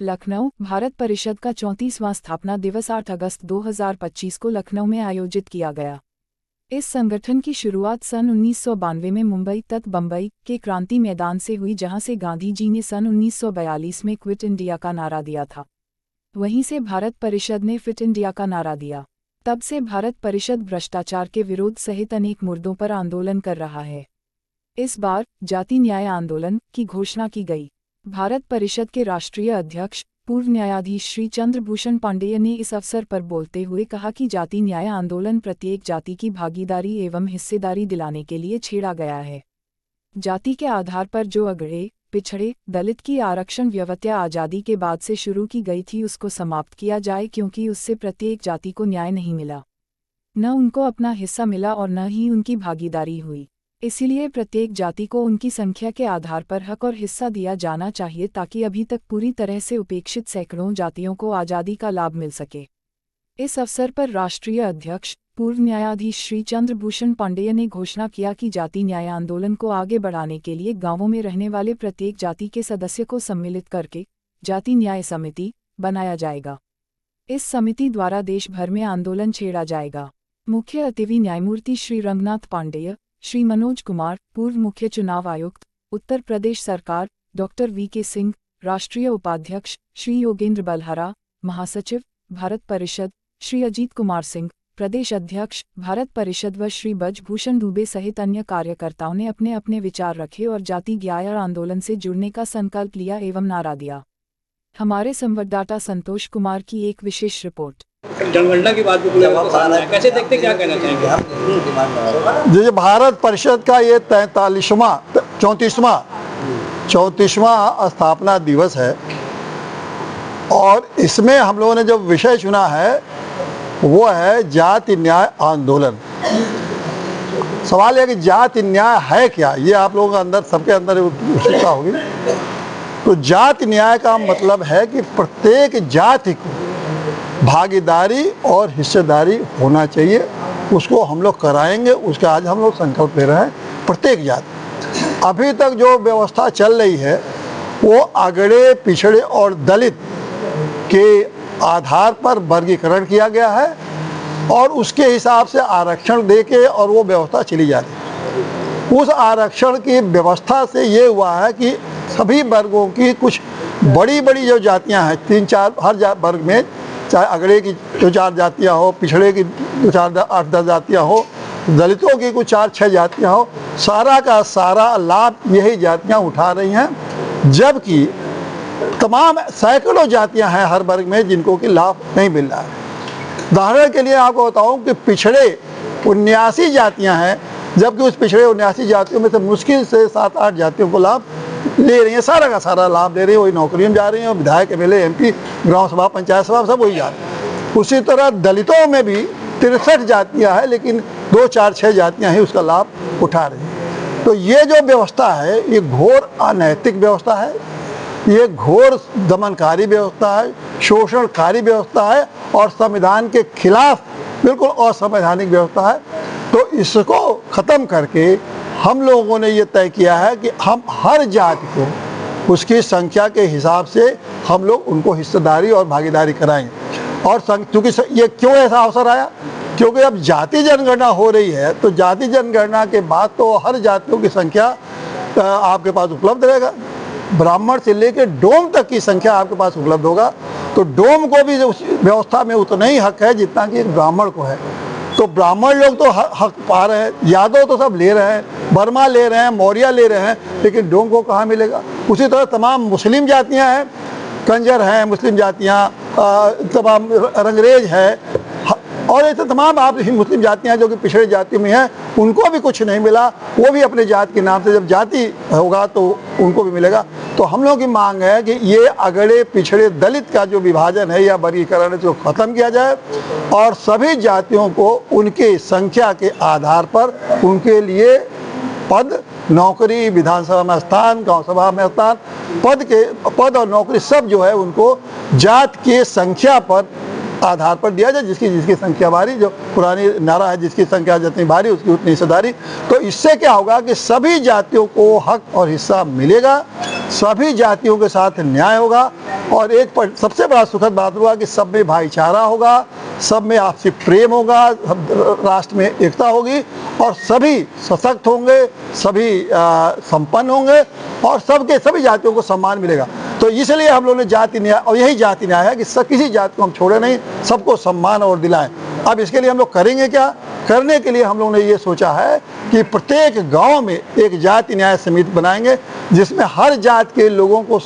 लखनऊ भारत परिषद का 34वां स्थापना दिवस 8 अगस्त 2025 को लखनऊ में आयोजित किया गया। इस संगठन की शुरुआत सन 1992 में मुंबई तथा बम्बई के क्रांति मैदान से हुई, जहां से गांधी जी ने सन 1942 में क्विट इंडिया का नारा दिया था। वहीं से भारत परिषद ने फिट इंडिया का नारा दिया। तब से भारत परिषद भ्रष्टाचार के विरोध सहित अनेक मुद्दों पर आंदोलन कर रहा है। इस बार जाति न्याय आंदोलन की घोषणा की गई। भारत परिषद के राष्ट्रीय अध्यक्ष पूर्व न्यायाधीश श्री चंद्रभूषण पांडेय ने इस अवसर पर बोलते हुए कहा कि जाति न्याय आंदोलन प्रत्येक जाति की भागीदारी एवं हिस्सेदारी दिलाने के लिए छेड़ा गया है। जाति के आधार पर जो अगड़े पिछड़े दलित की आरक्षण व्यवस्था आज़ादी के बाद से शुरू की गई थी, उसको समाप्त किया जाए, क्योंकि उससे प्रत्येक जाति को न्याय नहीं मिला, न उनको अपना हिस्सा मिला और न ही उनकी भागीदारी हुई। इसीलिए प्रत्येक जाति को उनकी संख्या के आधार पर हक और हिस्सा दिया जाना चाहिए, ताकि अभी तक पूरी तरह से उपेक्षित सैकड़ों जातियों को आज़ादी का लाभ मिल सके। इस अवसर पर राष्ट्रीय अध्यक्ष पूर्व न्यायाधीश श्री चंद्रभूषण पांडेय ने घोषणा किया कि जाति न्याय आंदोलन को आगे बढ़ाने के लिए गांवों में रहने वाले प्रत्येक जाति के सदस्य को सम्मिलित करके जाति न्याय समिति बनाया जाएगा। इस समिति द्वारा देश भर में आंदोलन छेड़ा जाएगा। मुख्य अतिथि न्यायमूर्ति श्री रंगनाथ पांडेय, श्री मनोज कुमार, पूर्व मुख्य चुनाव आयुक्त उत्तर प्रदेश सरकार, डॉक्टर वी.के. सिंह, राष्ट्रीय उपाध्यक्ष श्री योगेंद्र बलहरा, महासचिव भारत परिषद श्री अजीत कुमार सिंह, प्रदेश अध्यक्ष भारत परिषद व श्री ब्रजभूषण दुबे सहित अन्य कार्यकर्ताओं ने अपने अपने विचार रखे और जाति न्याय आंदोलन से जुड़ने का संकल्प लिया एवं नारा दिया। हमारे संवाददाता संतोष कुमार की एक विशेष रिपोर्ट। जनगणना की बात कैसे देखते, क्या कहना चाहेंगे? जो भारत परिषद का ये 34वां स्थापना दिवस है और इसमें हम लोगों ने जो विषय चुना है वो है जाति न्याय आंदोलन। सवाल है कि जाति न्याय है क्या, ये आप लोगों के अंदर सबके अंदर उत्सुकता होगी। तो जाति न्याय का मतलब है कि प्रत्येक जाति को भागीदारी और हिस्सेदारी होना चाहिए, उसको हम लोग कराएंगे। उसका आज हम लोग संकल्प ले रहे हैं। प्रत्येक जाति, अभी तक जो व्यवस्था चल रही है वो अगड़े पिछड़े और दलित के आधार पर वर्गीकरण किया गया है और उसके हिसाब से आरक्षण देके और वो व्यवस्था चली जा रही है। उस आरक्षण की व्यवस्था से ये हुआ है कि सभी वर्गों की कुछ बड़ी बड़ी जो जातियां हैं, 3-4 हर वर्ग में, चाहे अगड़े की 2-4 जातियां हो, पिछड़े की 2-4-8-10 जातियां हो, दलितों की कुछ 4-6 जातियां हो, सारा का सारा लाभ यही जातियां उठा रही हैं। जबकि तमाम सैकड़ों जातियां हैं हर वर्ग में जिनको कि लाभ नहीं मिल रहा है। उदाहरण के लिए आपको बताऊं कि पिछड़े 79 जातियां हैं, जबकि उस पिछड़े 79 जातियों में से मुश्किल से 7-8 जातियों को लाभ ले रही हैं, सारा का सारा लाभ ले रही है। वही नौकरियों में जा रही हैं, विधायक MLA MP ग्राम सभा पंचायत सभा सब वही जा रहे हैं। उसी तरह दलितों में भी 63 जातियाँ हैं, लेकिन 2-4-6 जातियाँ ही उसका लाभ उठा रही हैं। तो ये जो व्यवस्था है ये घोर अनैतिक व्यवस्था है, ये घोर दमनकारी व्यवस्था है, शोषणकारी व्यवस्था है और संविधान के खिलाफ बिल्कुल असंवैधानिक व्यवस्था है। तो इसको ख़त्म करके हम लोगों ने ये तय किया है कि हम हर जाति को उसकी संख्या के हिसाब से हम लोग उनको हिस्सेदारी और भागीदारी कराएंगे। और क्योंकि ये क्यों ऐसा अवसर आया, क्योंकि अब जाति जनगणना हो रही है, तो जाति जनगणना के बाद तो हर जातियों की संख्या आपके पास उपलब्ध रहेगा। ब्राह्मण से लेकर डोम तक की संख्या आपके पास उपलब्ध होगा। तो डोम को भी उस व्यवस्था में उतना ही हक है जितना कि ब्राह्मण को है। तो ब्राह्मण लोग तो हक पा रहे हैं, यादव तो सब ले रहे हैं, वर्मा ले रहे हैं, मौर्य ले रहे हैं, लेकिन डोम को कहाँ मिलेगा। उसी तरह तमाम मुस्लिम जातियां हैं, कंजर हैं मुस्लिम जातियां, तमाम रंगरेज है और ऐसे तमाम आप मुस्लिम जातियां जो कि पिछड़े जातियों में हैं, उनको भी कुछ नहीं मिला। वो भी अपने जाति के नाम से जब जाति होगा तो उनको भी मिलेगा। तो हम लोगों की मांग है कि ये अगड़े पिछड़े दलित का जो विभाजन है या वर्गीकरण है उसको ख़त्म किया जाए और सभी जातियों को उनके संख्या के आधार पर उनके लिए पद, नौकरी, विधानसभा में स्थान, गांव सभा में स्थान, पद और नौकरी सब जो है उनको जात के संख्या पर आधार पर दिया जाए। जिसकी संख्या भारी, जो पुरानी नारा है, जिसकी संख्या जितनी भारी उसकी उतनी हिस्सेदारी। तो इससे क्या होगा कि सभी जातियों को हक और हिस्सा मिलेगा, सभी जातियों के साथ न्याय होगा और सबसे बड़ा सुखद बात हुआ कि सब में भाईचारा होगा, सब में आपसी प्रेम होगा, राष्ट्र में एकता होगी और सभी सशक्त होंगे, सभी संपन्न होंगे और सभी जातियों को सम्मान मिलेगा। तो इसलिए हम लोगों ने जाति न्याय, और यही जाति न्याय है कि किसी जाति को हम छोड़े नहीं, सबको सम्मान और दिलाएं। अब इसके लिए हम लोग करेंगे क्या? करने के लिए हम लोगों ने ये सोचा है कि प्रत्येक गांव में एक जाति न्याय समिति बनाएंगे जिसमें हर जात के लोगों को